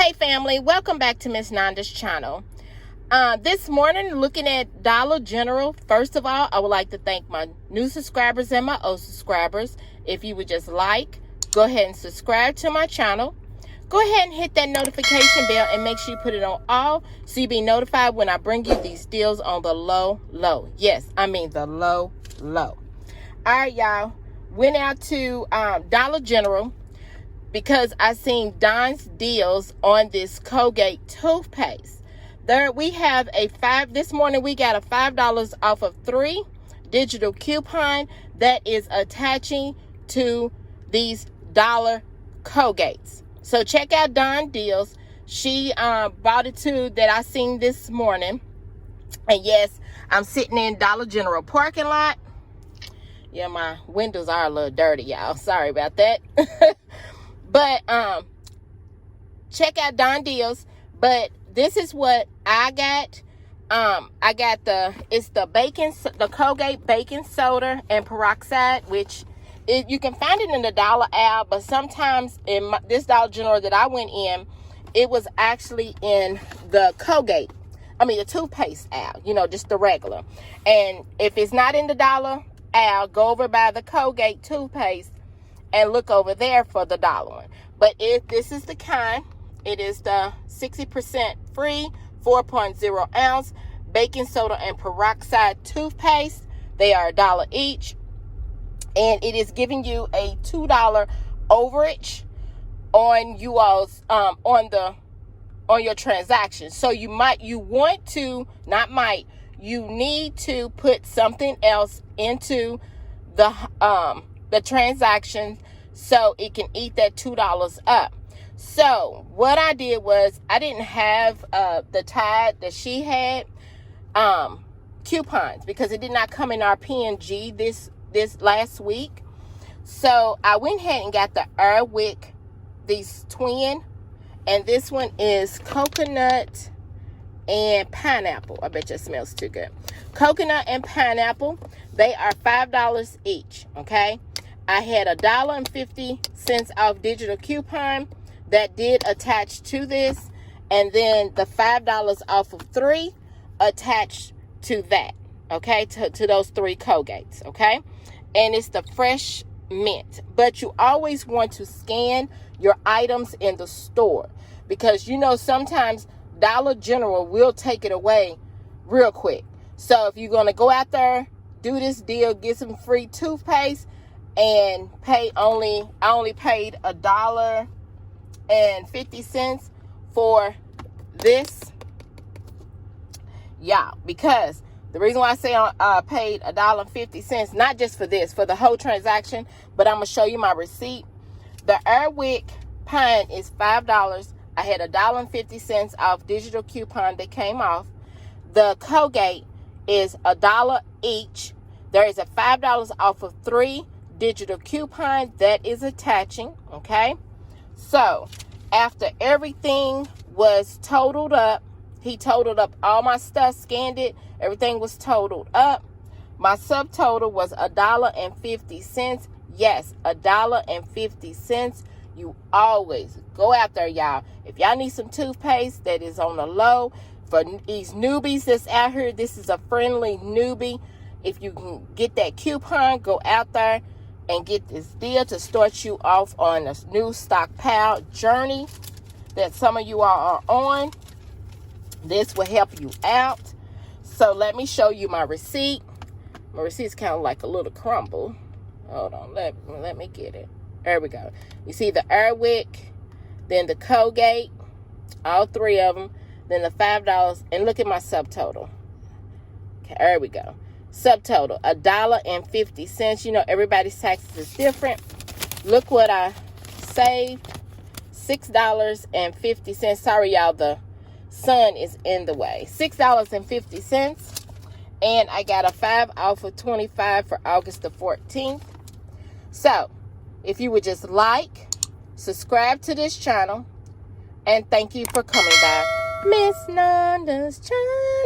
Hey family, welcome back to Miss Nanda's channel. This morning, looking at Dollar General. First of all, I would like to thank my new subscribers and my old subscribers. If you would just go ahead and subscribe to my channel. Go ahead and hit that notification bell and make sure you put it on all so you'll be notified when I bring you these deals on the low. Yes, I mean the low. All right, y'all. Went out to Dollar General because I seen Don's deals on this Colgate toothpaste. There we have this morning we got a $5 off of 3 digital coupon that is attaching to these dollar Colgates. So check out Don deals. She bought it too that I seen this morning. And yes, I'm sitting in Dollar General parking lot. Yeah, my windows are a little dirty, y'all. Sorry about that. But check out Don deals. But this is what I got. I got the Colgate baking soda and peroxide, which you can find it in the dollar aisle, but sometimes in this Dollar General that I went in, it was actually in the the toothpaste aisle, just the regular. And if it's not in the dollar aisle, go over by the Colgate toothpaste and look over there for the dollar one. But this is the kind. It is the 60% free, 4.0 ounce baking soda and peroxide toothpaste. They are $1 each. And it is giving you a $2 overage on you all's on your transaction. So you need to put something else into the transaction so it can eat that $2 up. So what I did was I didn't have the Tide that she had coupons because it did not come in our P&G this last week. So I went ahead and got the Airwick, these twin, and this one is coconut and pineapple. I bet you it smells too good. Coconut and pineapple, they are $5 each. Okay, I had $1.50 off digital coupon that did attach to this, and then the $5 off of 3 attached to that. Okay, to those 3 Colgates. Okay, and it's the fresh mint. But you always want to scan your items in the store because sometimes Dollar General will take it away real quick. So if you're going to go out there, do this deal, get some free toothpaste, and I only paid $1.50 for this. Yeah, because the reason why I say I paid $1.50, not just for this, for the whole transaction, but I'm going to show you my receipt. The Airwick Pine is $5. I had $1.50 off digital coupon that came off. The Colgate is $1 each. There is a $5 off of 3 digital coupon that is attaching. Okay, so after everything was totaled up, he totaled up all my stuff, scanned it, everything was totaled up. My subtotal was $1.50. Yes, $1.50. You always go out there, y'all. If y'all need some toothpaste that is on the low, for these newbies that's out here, this is a friendly newbie. If you can get that coupon, go out there and get this deal to start you off on a new stockpile journey that some of you all are on. This will help you out. So let me show you my receipt. My receipt's kind of like a little crumble. Hold on, let me get it. There we go. You see the Airwick, then the Colgate, all 3 of them, then the $5, and look at my subtotal. Okay, there we go. Subtotal, $1.50. Everybody's taxes is different. Look what I saved, $6.50. Sorry, y'all, the sun is in the way. $6.50. And I got a 5 off of 25 for August the 14th. So, if you would just subscribe to this channel, and thank you for coming by Miss Nanda's channel.